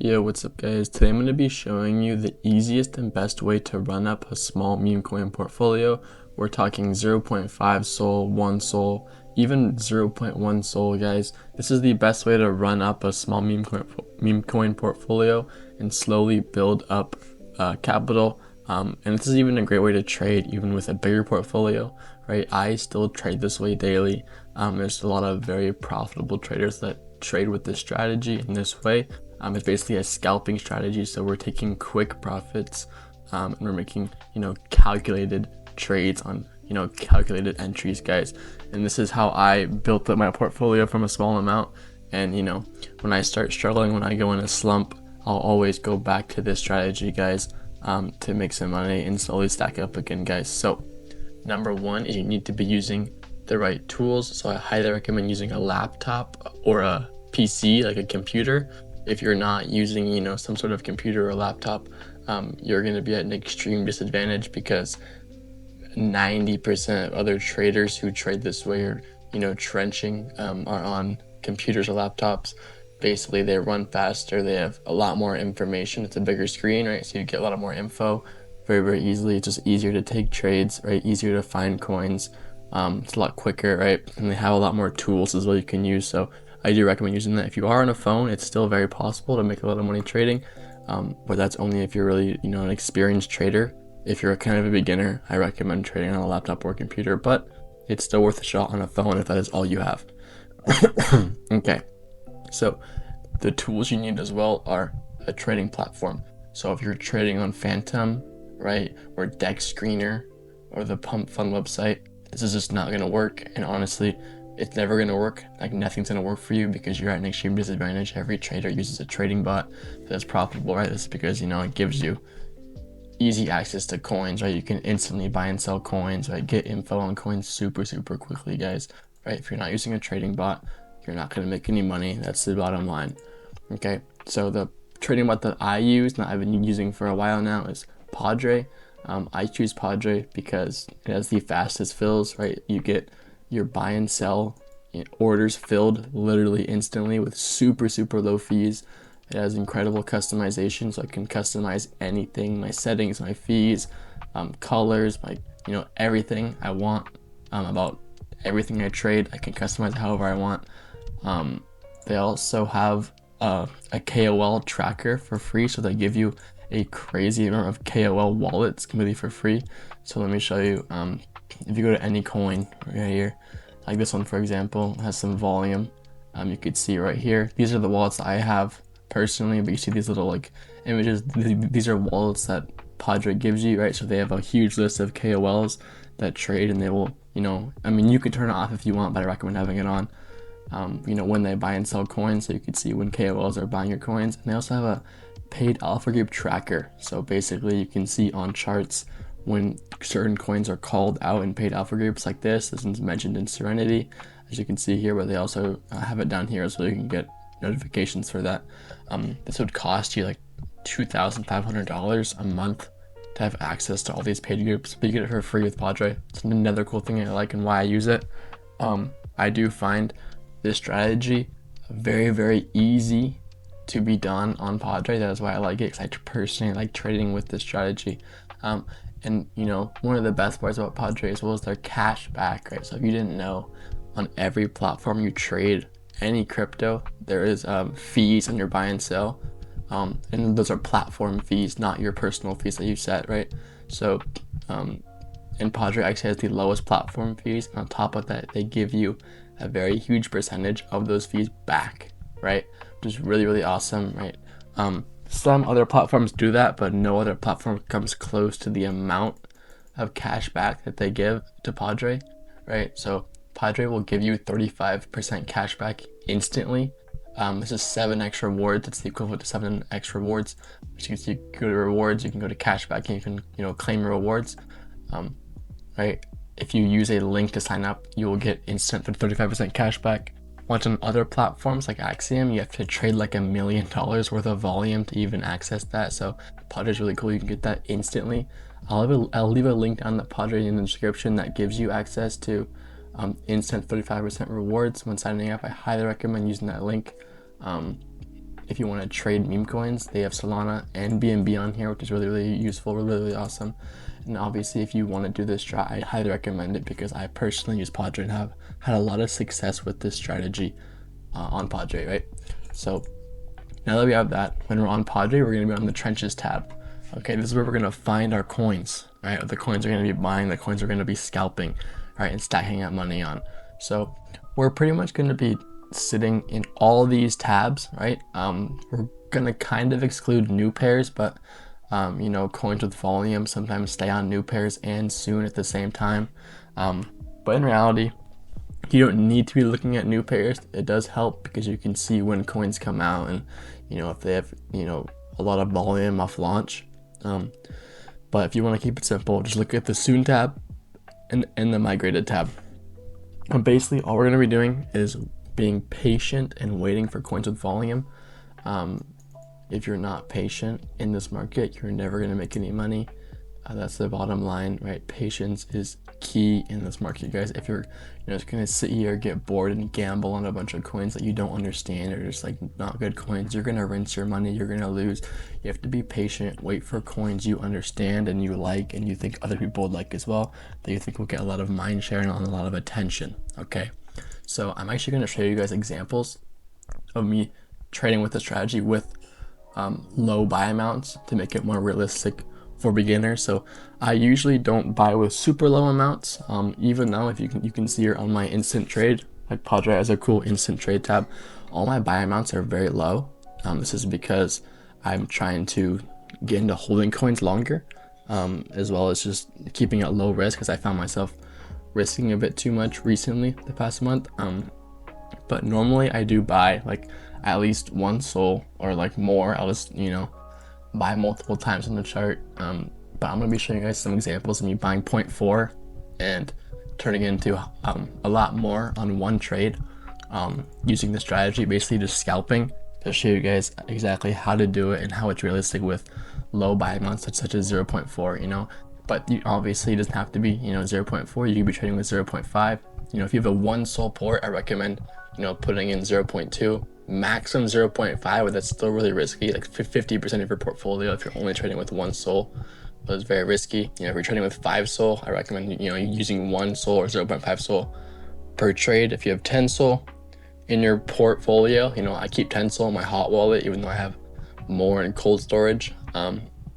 Yo, what's up guys? Today I'm going to be showing you the easiest and best way to run up a small meme coin portfolio. We're talking 0.5 Sol, 1 Sol, even 0.1 Sol, guys. This is the best way to run up a small meme coin portfolio and slowly build up capital. And this is even a great way to trade even with a bigger portfolio, right? I still trade this way daily. There's a lot of very profitable traders that trade with this strategy in this way. It's basically a scalping strategy, so we're taking quick profits and we're making calculated trades on calculated entries, guys. And this is how I built up my portfolio from a small amount. And when I start struggling, when I go in a slump, I'll always go back to this strategy, guys, to make some money and slowly stack up again, guys. So number one is you need to be using the right tools. So I highly recommend using a laptop or a PC, like a computer. If you're not using some sort of computer or laptop, you're going to be at an extreme disadvantage, because 90% of other traders who trade this way or trenching are on computers or laptops. Basically they run faster, they have a lot more information, it's a bigger screen, right? So you get a lot more info very easily. It's just easier to take trades, right? Easier to find coins. It's a lot quicker, right? And they have a lot more tools as well you can use. So I do recommend using that. If you are on a phone, it's still very possible to make a lot of money trading, but that's only if you're really an experienced trader. If you're kind of a beginner, I recommend trading on a laptop or computer, but it's still worth a shot on a phone if that is all you have. Okay, so the tools you need as well are a trading platform. So if you're trading on Phantom, right, or Dex Screener or the Pumpfun website, this is just not going to work. And honestly, it's never going to work. Like, nothing's going to work for you because you're at an extreme disadvantage. Every trader uses a trading bot that's profitable, right? This is because it gives you easy access to coins, right? You can instantly buy and sell coins, right? Get info on coins super quickly, guys, right? If you're not using a trading bot, you're not going to make any money. That's the bottom line. Okay, so the trading bot that I use, that I've been using for a while now, is Padre. I choose Padre because it has the fastest fills, right? You get your buy and sell orders filled literally instantly with super low fees. It has incredible customization, so I can customize anything, my settings, my fees, colors, everything I want about everything I trade. I can customize however I want. They also have a KOL tracker for free, so they give you a crazy amount of KOL wallets completely for free. So let me show you. If you go to any coin right here, like this one for example, has some volume. You could see right here, these are the wallets I have personally, but you see these little images. These are wallets that Padre gives you, right? So they have a huge list of KOLs that trade, and they will, you can turn it off if you want, but I recommend having it on. When they buy and sell coins, so you can see when KOLs are buying your coins. And they also have a paid alpha group tracker, so basically you can see on charts when certain coins are called out in paid alpha groups like this. This one's mentioned in Serenity, as you can see here, but they also have it down here so you can get notifications for that. This would cost you like $2,500 a month to have access to all these paid groups, but you get it for free with Padre. It's another cool thing I like and why I use it. I do find this strategy very easy to be done on Padre. That is why I like it, because I personally like trading with this strategy. And one of the best parts about Padre as well is their cashback, right? So if you didn't know, on every platform you trade any crypto, there is fees on your buy and sell, and those are platform fees, not your personal fees that you set, right? So and Padre actually has the lowest platform fees, and on top of that they give you a very huge percentage of those fees back, right? Which is really awesome, right? Some other platforms do that, but no other platform comes close to the amount of cash back that they give to Padre, right? So Padre will give you 35% cash back instantly. This is 7x rewards. It's the equivalent to 7x rewards. So you can go to rewards, you can go to cashback, and you can claim your rewards. Right? If you use a link to sign up, you will get instant 35% cash back. Once on other platforms like Axiom, you have to trade like $1 million worth of volume to even access that. So Padre is really cool. You can get that instantly. I'll leave a link down the Padre in the description that gives you access to instant 35% rewards when signing up. I highly recommend using that link. if you want to trade meme coins, they have Solana and BNB on here, which is really, really useful, really awesome. And obviously, if you want to do this strat, I highly recommend it because I personally use Padre and have had a lot of success with this strategy on Padre, right? So now that we have that, when we're on Padre, we're going to be on the trenches tab. Okay, this is where we're going to find our coins, right? The coins we're going to be buying, the coins we're going to be scalping, right, and stacking up money on. So we're pretty much going to be sitting in all these tabs, right? We're going to kind of exclude new pairs, but you know, coins with volume sometimes stay on new pairs and soon at the same time. But in reality, you don't need to be looking at new pairs. It does help because you can see when coins come out and, you know, if they have, you know, a lot of volume off launch. But if you want to keep it simple, just look at the soon tab and the migrated tab. And basically all we're going to be doing is being patient and waiting for coins with volume. If you're not patient in this market, you're never going to make any money. That's the bottom line, right? Patience is key in this market, guys. If you're, you know, just going to sit here, get bored and gamble on a bunch of coins that you don't understand or just like not good coins, you're going to rinse your money, you're going to lose. You have to be patient, wait for coins you understand and you like and you think other people would like as well, that you think will get a lot of mind share and a lot of attention, okay? So I'm actually going to show you guys examples of me trading with the strategy with low buy amounts to make it more realistic for beginners. So I usually don't buy with super low amounts, even though if you can see here on my instant trade, like Padre has a cool instant trade tab, all my buy amounts are very low. This is because I'm trying to get into holding coins longer, as well as just keeping it low risk, because I found myself risking a bit too much recently the past month. But normally I do buy like at least one SOL or like more. I'll just, you know, buy multiple times on the chart. But I'm going to be showing you guys some examples of me buying 0.4 and turning into a lot more on one trade, using the strategy, basically just scalping, to show you guys exactly how to do it and how it's realistic with low buy amounts such as 0.4, you know. But you obviously it doesn't have to be, you know, 0.4. You can be trading with 0.5. You know, if you have a one SOL port, I recommend, you know, putting in 0.2, maximum 0.5, but that's still really risky. Like 50% of your portfolio if you're only trading with one SOL, but it's very risky. You know, if you're trading with 5 SOL, I recommend, you know, using 1 SOL or 0.5 SOL per trade. If you have 10 SOL in your portfolio, you know, I keep 10 SOL in my hot wallet, even though I have more in cold storage.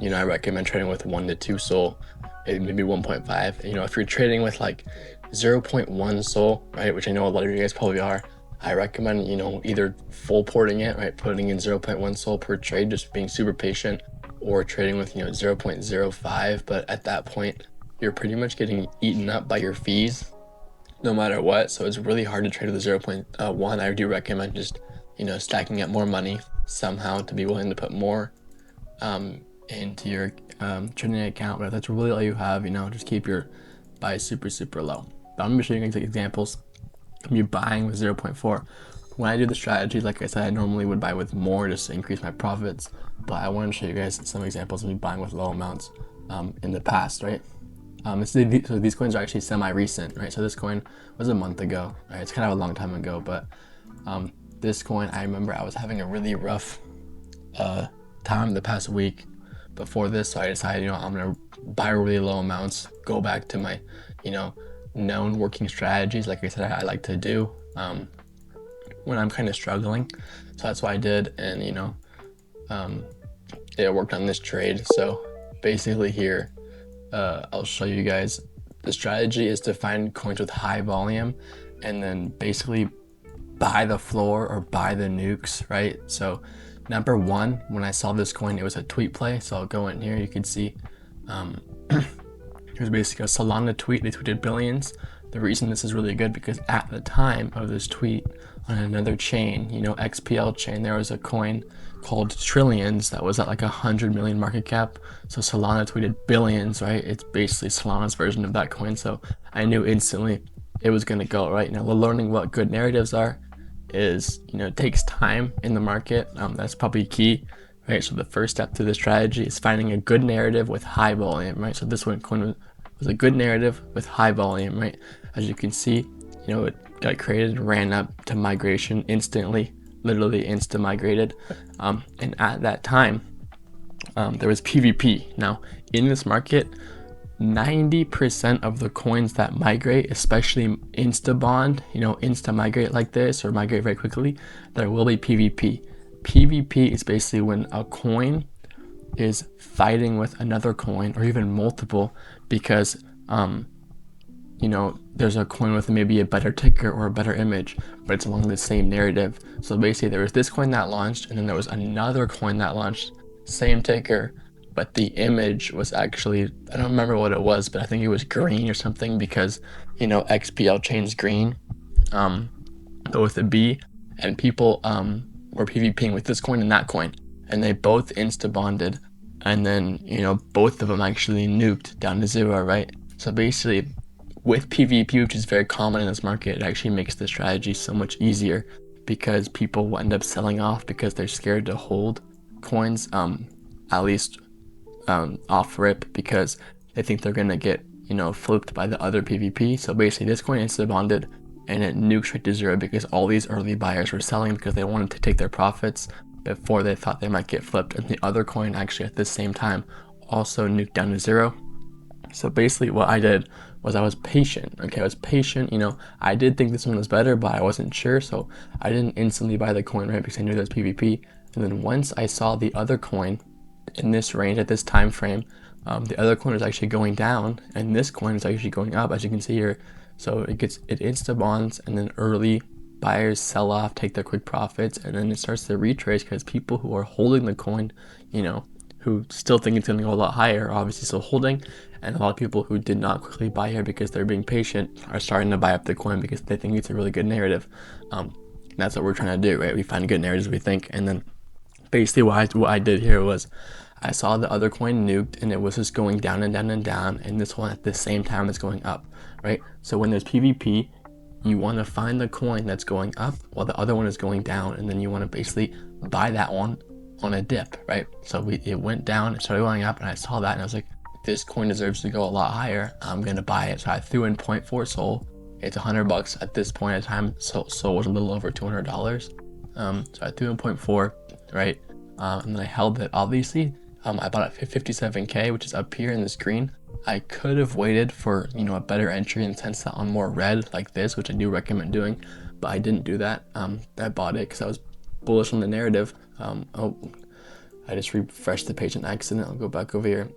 You know, I recommend trading with 1 to 2 SOL, maybe 1.5. You know, if you're trading with like 0.1 SOL, right, which I know a lot of you guys probably are, I recommend, you know, either full porting it, right, putting in 0.1 SOL per trade, just being super patient, or trading with, you know, 0.05. But at that point, you're pretty much getting eaten up by your fees no matter what. So it's really hard to trade with 0.1. I do recommend just, you know, stacking up more money somehow to be willing to put more into your trading account. But if that's really all you have, you know, just keep your buy super low. But I'm gonna be showing you guys examples of me buying with 0.4. When I do the strategy, like I said, I normally would buy with more just to increase my profits, but I want to show you guys some examples of me buying with low amounts in the past, right? So these coins are actually semi-recent, right? So this coin was a month ago, right? It's kind of a long time ago, but this coin, I remember I was having a really rough time the past week before this, so I decided, you know, I'm gonna buy really low amounts, go back to my, you know, known working strategies, like I said, I like to do when I'm kind of struggling. So that's what I did, and you know, it worked on this trade. So basically here, I'll show you guys the strategy is to find coins with high volume and then basically buy the floor or buy the nukes, right? So number one, when I saw this coin, it was a tweet play. So I'll go in here, you can see it was basically a Solana tweet. They tweeted billions. The reason this is really good because at the time of this tweet on another chain, you know, XPL chain, there was a coin called Trillions that was at like 100 million market cap. So Solana tweeted billions, right? It's basically Solana's version of that coin. So I knew instantly it was going to go, right? Now, learning what good narratives are is, you know, it takes time in the market. That's probably key, right? So the first step to the strategy is finding a good narrative with high volume, right? So this one coin was a good narrative with high volume, right? As you can see, you know, it got created, ran up to migration instantly, literally insta migrated. And at that time, there was PvP. Now in this market, 90% of the coins that migrate, especially insta bond, insta migrate like this or migrate very quickly, there will be PvP. PvP is basically when a coin is fighting with another coin or even multiple because there's a coin with maybe a better ticker or a better image, but it's along the same narrative. So basically there was this coin that launched, and then there was another coin that launched, same ticker, but the image was actually, I don't remember what it was, but I think it was green or something because, XPL chain's green, but with a B, and people were PvPing with this coin and that coin, and they both insta bonded, and then, both of them actually nuked down to 0, right? So basically, with PvP, which is very common in this market, it actually makes the strategy so much easier because people will end up selling off because they're scared to hold coins, at least off rip, because they think they're gonna get flipped by the other PvP. So basically this coin insta bonded and it nuked straight to 0 because all these early buyers were selling because they wanted to take their profits before they thought they might get flipped, and the other coin actually at the same time also nuked down to 0. So basically what I did was I was patient. Okay, I was patient. I did think this one was better, but I wasn't sure, so I didn't instantly buy the coin, right, because I knew there was PvP. And then once I saw the other coin in this range at this time frame, the other coin is actually going down and this coin is actually going up, as you can see here. So it insta bonds, and then early buyers sell off, take their quick profits, and then it starts to retrace because people who are holding the coin, who still think it's going to go a lot higher, are obviously still holding, and a lot of people who did not quickly buy here because they're being patient are starting to buy up the coin because they think it's a really good narrative. That's what we're trying to do, right? We find good narratives, we think, and then basically what I did here was I saw the other coin nuked and it was just going down and down and down, and this one at the same time is going up, right? So when there's PvP, you want to find the coin that's going up while the other one is going down, and then you want to basically buy that one on a dip, right? So it went down, it started going up, and I saw that and I was like, this coin deserves to go a lot higher, I'm gonna buy it. So I threw in 0.4 Sol. It's $100 at this point in time. Sol was a little over $200. So I threw in 0.4, right? And then I held it. Obviously, I bought it at 57K, which is up here in this green. I could have waited for a better entry in the sense that on more red like this, which I do recommend doing, but I didn't do that. I bought it because I was bullish on the narrative. Oh, I just refreshed the page on accident. I'll go back over here.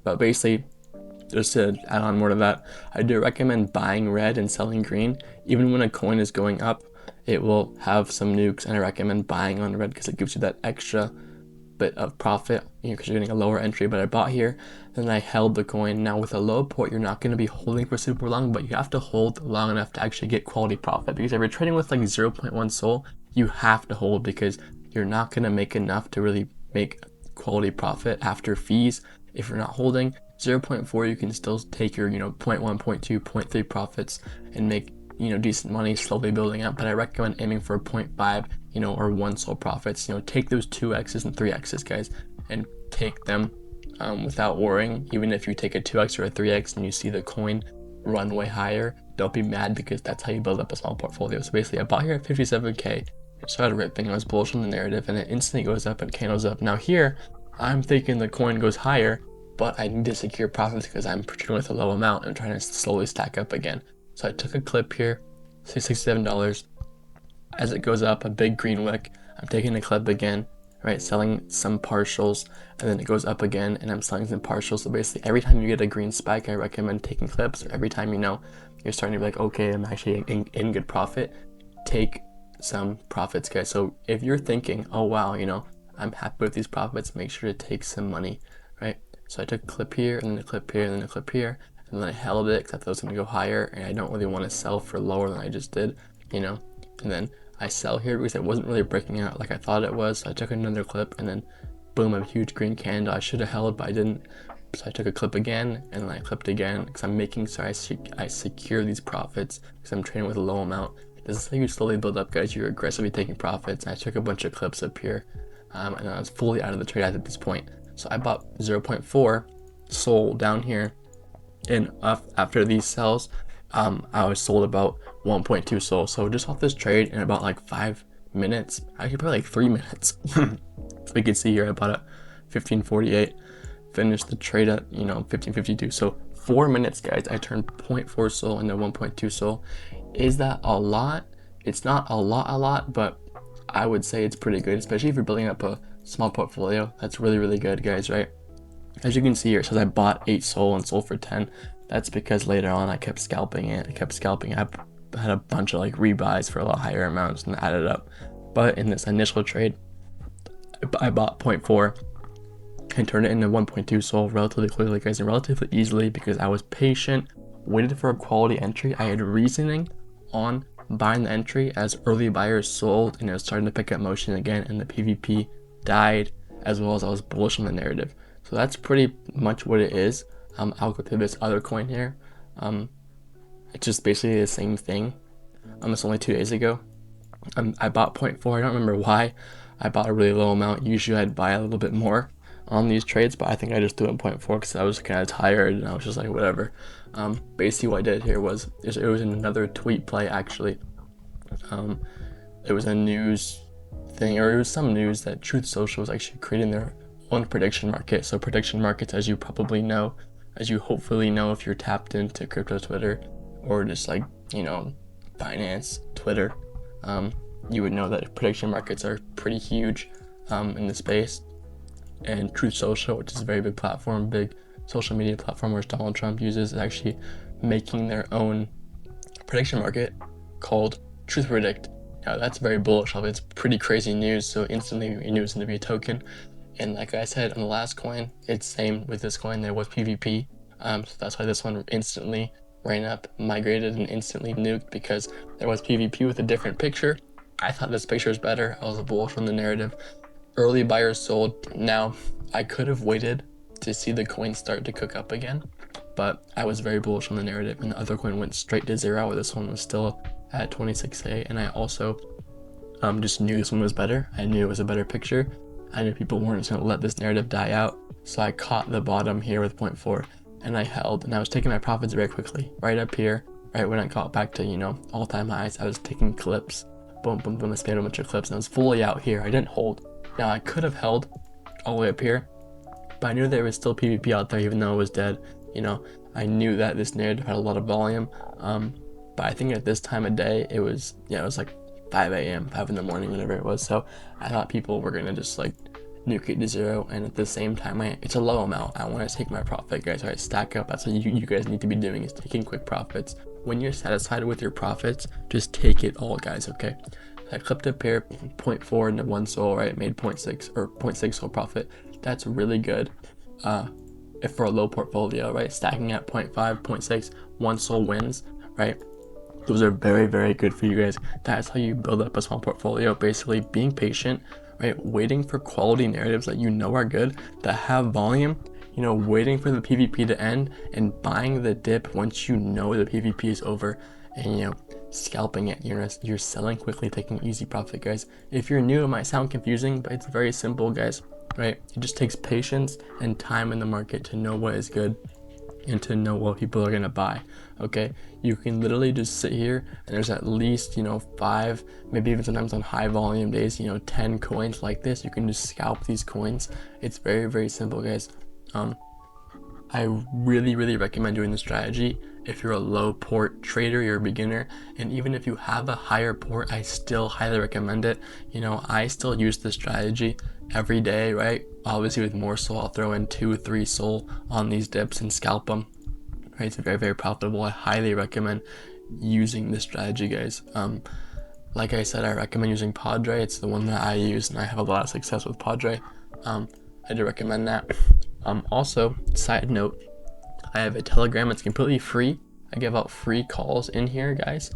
But basically, just to add on more to that, I do recommend buying red and selling green. Even when a coin is going up, it will have some nukes, and I recommend buying on red because it gives you that extra bit of profit, because you're getting a lower entry. But I bought here, then I held the coin. Now with a low port, you're not going to be holding for super long, but you have to hold long enough to actually get quality profit, because if you're trading with like 0.1 Sol, you have to hold because you're not going to make enough to really make quality profit after fees. If you're not holding 0.4, you can still take your 0.1, 0.2, 0.3 profits and make decent money slowly building up. But I recommend aiming for 0.5 or 1 Sol profits. Take those 2x's and 3x's, guys, and take them without worrying. Even if you take a 2x or a 3x and you see the coin run way higher, don't be mad, because that's how you build up a small portfolio. So basically I bought here at 57K, started ripping, I was bullish on the narrative, and it instantly goes up and candles up. Now here I'm thinking the coin goes higher, but I need to secure profits because I'm trading with a low amount and trying to slowly stack up again. So I took a clip here, say $67. As it goes up, a big green wick, I'm taking a clip again, right? Selling some partials, and then it goes up again and I'm selling some partials. So basically every time you get a green spike, I recommend taking clips, or every time you're starting to be like, okay, I'm actually in good profit, take some profits, guys. So if you're thinking, oh wow, I'm happy with these profits, make sure to take some money, right? So I took a clip here, and then a clip here, and then a clip here, and then I held it because I thought it was going to go higher, and I don't really want to sell for lower than I just did, and then I sell here because it wasn't really breaking out like I thought it was. So I took another clip, and then boom, a huge green candle. I should have held, but I didn't. So I took a clip again, and then I clipped again because I'm making sure I secure these profits because I'm trading with a low amount. This is how you slowly build up, guys. You're aggressively taking profits. And I took a bunch of clips up here, and I was fully out of the trade at this point. So I bought 0.4 Sol down here, and after these sells, I was sold about 1.2 Sol. So just off this trade in about like 5 minutes, actually probably like 3 minutes. So we can see here I bought at 1548, finished the trade at 1552. So 4 minutes, guys, I turned 0.4 SOL into 1.2 SOL. Is that a lot? It's not a lot, but I would say it's pretty good, especially if you're building up a small portfolio. That's really good, guys, right? As you can see here, it says I bought 8 SOL and sold for 10. That's because later on I kept scalping it. I had a bunch of like rebuys for a lot higher amounts and added up. But in this initial trade, I bought 0.4 and turned it into 1.2 SOL relatively quickly, guys, and relatively easily because I was patient, waited for a quality entry. I had reasoning on buying the entry as early buyers sold and it was starting to pick up motion again, and the PvP died, as well as I was bullish on the narrative. So that's pretty much what it is. I'll go through this other coin here. It's just basically the same thing. It's only 2 days ago. I bought 0.4. I don't remember why. I bought a really low amount. Usually I'd buy a little bit more on these trades, but I think I just threw in 0.4 because I was kind of tired and I was just like, whatever. Basically what I did here was, it was in another tweet play actually. It was a news thing, or it was some news that Truth Social was actually creating their own prediction market. So prediction markets, as you probably know, as you hopefully know if you're tapped into crypto Twitter or just like, Binance, Twitter, you would know that prediction markets are pretty huge in the space. And Truth Social, which is a very big platform, big social media platform which Donald Trump uses, is actually making their own prediction market called Truth Predict. Now that's very bullish. It's pretty crazy news. So instantly we knew it was going to be a token. And like I said on the last coin, it's same with this coin. There was PvP. So that's why this one instantly ran up, migrated, and instantly nuked, because there was PvP with a different picture. I thought this picture was better. I was bullish on the narrative. Early buyers sold. Now, I could have waited to see the coin start to cook up again, but I was very bullish on the narrative, and the other coin went straight to zero. This one was still at 26K, and I also just knew this one was better. I knew it was a better picture. I knew people weren't just going to let this narrative die out, so I caught the bottom here with 0.4, and I held, and I was taking my profits very quickly. Right up here, right when I got back to, all-time highs, I was taking clips. Boom, boom, boom, I spammed a bunch of clips, and I was fully out here. I didn't hold. Now, I could have held all the way up here, but I knew there was still PvP out there, even though it was dead. I knew that this narrative had a lot of volume, but I think at this time of day, it was like 5 a.m., 5 in the morning, whatever it was. So I thought people were gonna just like nuke it to zero, and at the same time, it's a low amount. I want to take my profit, guys. All right, stack up. That's what you guys need to be doing, is taking quick profits. When you're satisfied with your profits, just take it all, guys. Okay. I clipped up here 0.4 into 1 SOL, right? Made 0.6 or 0.6 SOL profit. That's really good. If for a low portfolio, right? Stacking at 0.5, 0.6, 1 SOL wins, right? Those are very good for you guys. That's how you build up a small portfolio. Basically being patient, right? Waiting for quality narratives that are good, that have volume, waiting for the PvP to end and buying the dip once you know the PvP is over, and scalping it. You're selling quickly, taking easy profit, guys. If you're new, it might sound confusing, but it's very simple, guys, right? It just takes patience and time in the market to know what is good and to know what people are gonna buy. Okay, you can literally just sit here and there's at least 5, maybe even sometimes on high volume days, 10 coins like this. You can just scalp these coins. It's very simple, guys. I really recommend doing this strategy if you're a low port trader, you're a beginner, and even if you have a higher port, I still highly recommend it. I still use this strategy every day, right? Obviously with more SOL, I'll throw in 2-3 SOL on these dips and scalp them, right? It's very profitable. I highly recommend using this strategy, guys. Like I said, I recommend using Padre. It's the one that I use, and I have a lot of success with Padre. I do recommend that. Also, side note, I have a Telegram. It's completely free. I give out free calls in here, guys.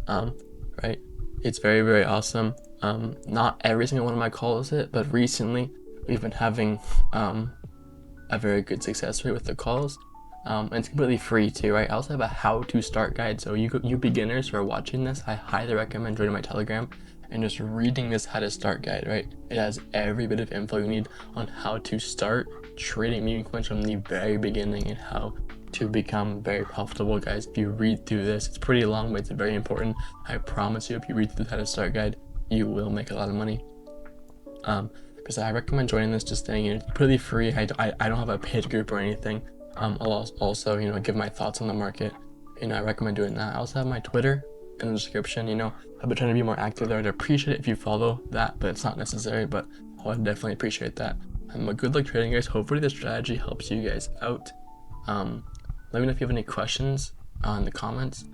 Right? It's very awesome. Not every single one of my calls is it, but recently we've been having a very good success rate with the calls. And it's completely free too, right? I also have a how to start guide. So you beginners who are watching this, I highly recommend joining my Telegram and just reading this how to start guide, right? It has every bit of info you need on how to start trading meme coins from the very beginning and how to become very profitable, guys. If you read through this, it's pretty long, but it's very important. I promise you, if you read through the how to start guide, you will make a lot of money. Because I recommend joining this, just staying in completely free. I don't have a paid group or anything. I'll also, you know, give my thoughts on the market. You know, I recommend doing that. I also have my Twitter in the description. You know, I've been trying to be more active there. I'd appreciate it if you follow that, but it's not necessary, but I would definitely appreciate that. Good luck trading, guys. Hopefully this strategy helps you guys out. Let me know if you have any questions in the comments.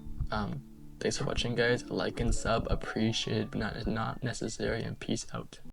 Thanks for watching, guys. Like and sub, appreciate it, but not necessary, and peace out.